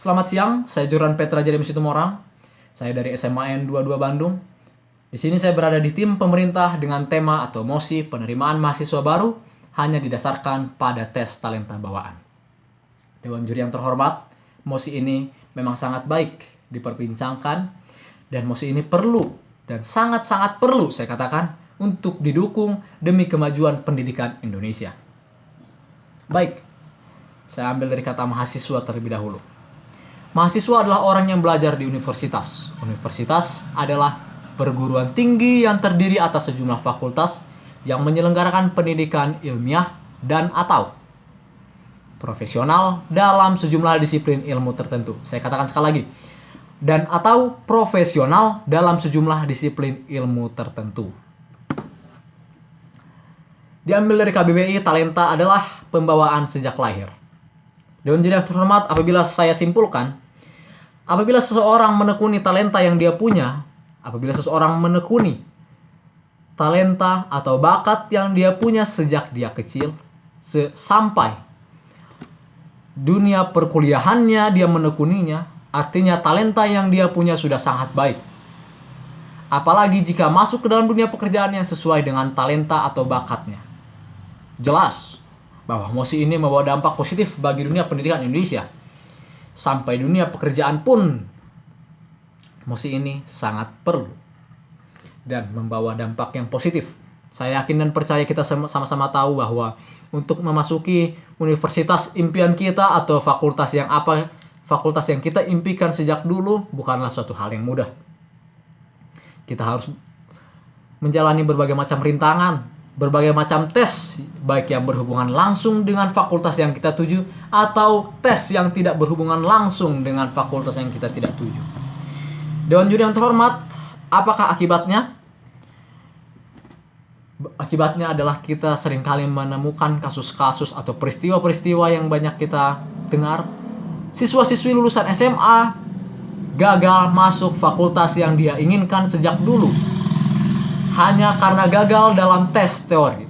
Selamat siang, saya Joran Petra Jeremy Situmorang. Saya dari SMAN 22 Bandung. Di sini saya berada di tim pemerintah dengan tema atau mosi penerimaan mahasiswa baru hanya didasarkan pada tes talenta bawaan. Dewan juri yang terhormat, mosi ini memang sangat baik diperbincangkan dan mosi ini perlu dan sangat-sangat perlu saya katakan untuk didukung demi kemajuan pendidikan Indonesia. Baik, saya ambil dari kata mahasiswa terlebih dahulu. Mahasiswa adalah orang yang belajar di universitas. Universitas adalah perguruan tinggi yang terdiri atas sejumlah fakultas yang menyelenggarakan pendidikan ilmiah dan atau profesional dalam sejumlah disiplin ilmu tertentu. Saya katakan sekali lagi, dan atau profesional dalam sejumlah disiplin ilmu tertentu. Diambil dari KBBI, talenta adalah pembawaan sejak lahir. Dewan juri yang terhormat, apabila saya simpulkan, apabila seseorang menekuni talenta yang dia punya, apabila seseorang menekuni talenta atau bakat yang dia punya sejak dia kecil, sampai dunia perkuliahannya dia menekuninya, artinya talenta yang dia punya sudah sangat baik. Apalagi jika masuk ke dalam dunia pekerjaan yang sesuai dengan talenta atau bakatnya. Jelas bahwa mosi ini membawa dampak positif bagi dunia pendidikan Indonesia. Sampai dunia pekerjaan pun mosi ini sangat perlu dan membawa dampak yang positif. Saya yakin dan percaya kita sama-sama tahu bahwa untuk memasuki universitas impian kita atau fakultas yang kita impikan sejak dulu bukanlah suatu hal yang mudah. Kita harus menjalani berbagai macam rintangan, berbagai macam tes, baik yang berhubungan langsung dengan fakultas yang kita tuju atau tes yang tidak berhubungan langsung dengan fakultas yang kita tidak tuju. Dewan juri yang terhormat, apakah akibatnya? Akibatnya adalah kita seringkali menemukan kasus-kasus atau peristiwa-peristiwa yang banyak kita dengar. Siswa-siswi lulusan SMA gagal masuk fakultas yang dia inginkan sejak dulu hanya karena gagal dalam tes teori.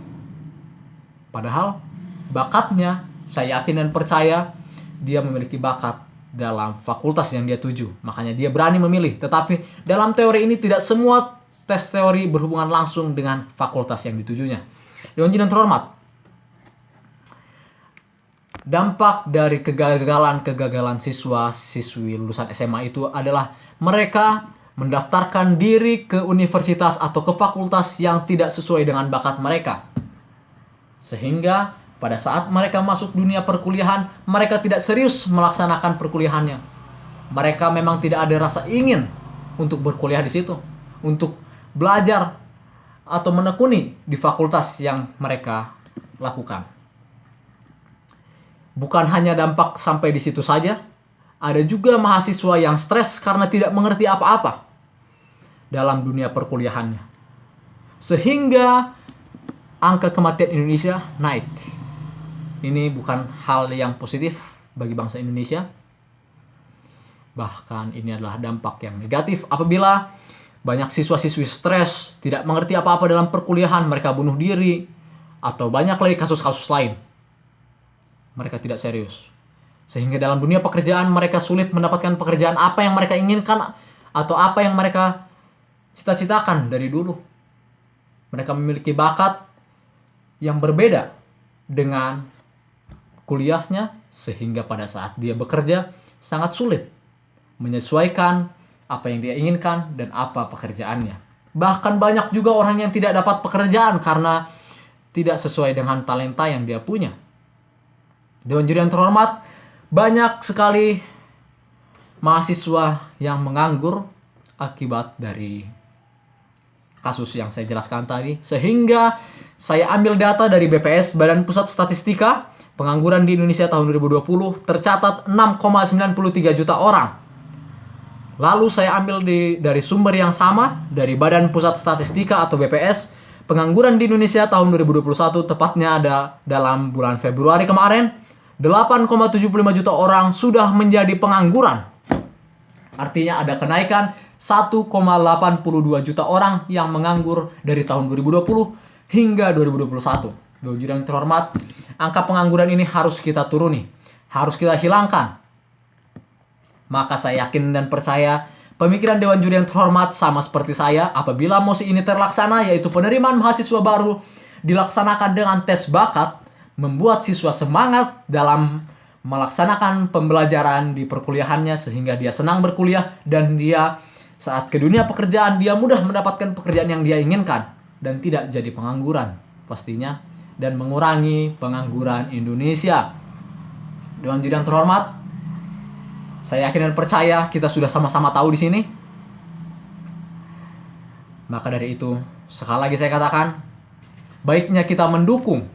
Padahal bakatnya, saya yakin dan percaya dia memiliki bakat dalam fakultas yang dia tuju. Makanya dia berani memilih. Tetapi dalam teori ini tidak semua tes teori berhubungan langsung dengan fakultas yang ditujunya. Dewan juri yang terhormat, dampak dari kegagalan siswa-siswi lulusan SMA itu adalah mereka mendaftarkan diri ke universitas atau ke fakultas yang tidak sesuai dengan bakat mereka. Sehingga pada saat mereka masuk dunia perkuliahan, mereka tidak serius melaksanakan perkuliahannya. Mereka memang tidak ada rasa ingin untuk berkuliah di situ, untuk belajar atau menekuni di fakultas yang mereka lakukan. Bukan hanya dampak sampai di situ saja, ada juga mahasiswa yang stres karena tidak mengerti apa-apa dalam dunia perkuliahannya. Sehingga angka kematian Indonesia naik. Ini bukan hal yang positif bagi bangsa Indonesia. Bahkan ini adalah dampak yang negatif apabila banyak siswa-siswi stres, tidak mengerti apa-apa dalam perkuliahan, mereka bunuh diri, atau banyak lagi kasus-kasus lain. Mereka tidak serius. Sehingga dalam dunia pekerjaan mereka sulit mendapatkan pekerjaan apa yang mereka inginkan atau apa yang mereka cita-citakan dari dulu. Mereka memiliki bakat yang berbeda dengan kuliahnya, sehingga pada saat dia bekerja sangat sulit menyesuaikan apa yang dia inginkan dan apa pekerjaannya. Bahkan banyak juga orang yang tidak dapat pekerjaan karena tidak sesuai dengan talenta yang dia punya. Dewan juri yang terhormat, banyak sekali mahasiswa yang menganggur akibat dari kasus yang saya jelaskan tadi. Sehingga saya ambil data dari BPS, Badan Pusat Statistika, pengangguran di Indonesia tahun 2020 tercatat 6,93 juta orang. Lalu saya ambil dari sumber yang sama, dari Badan Pusat Statistika atau BPS, pengangguran di Indonesia tahun 2021, tepatnya ada dalam bulan Februari kemarin, 8,75 juta orang sudah menjadi pengangguran. Artinya ada kenaikan 1,82 juta orang yang menganggur dari tahun 2020 hingga 2021. Dewan juri yang terhormat, angka pengangguran ini harus kita turuni, harus kita hilangkan. Maka saya yakin dan percaya pemikiran Dewan Juri yang terhormat sama seperti saya, apabila mosi ini terlaksana, yaitu penerimaan mahasiswa baru dilaksanakan dengan tes bakat, membuat siswa semangat dalam melaksanakan pembelajaran di perkuliahannya sehingga dia senang berkuliah dan dia saat ke dunia pekerjaan dia mudah mendapatkan pekerjaan yang dia inginkan dan tidak jadi pengangguran pastinya, dan mengurangi pengangguran Indonesia. Dewan Juri yang terhormat, saya yakin dan percaya kita sudah sama-sama tahu di sini. Maka dari itu, sekali lagi saya katakan, baiknya kita mendukung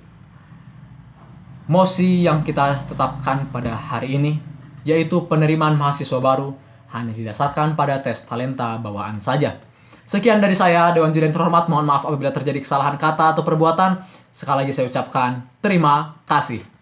mosi yang kita tetapkan pada hari ini, yaitu penerimaan mahasiswa baru hanya didasarkan pada tes talenta bawaan saja. Sekian dari saya, Dewan Juri yang terhormat. Mohon maaf apabila terjadi kesalahan kata atau perbuatan. Sekali lagi saya ucapkan terima kasih.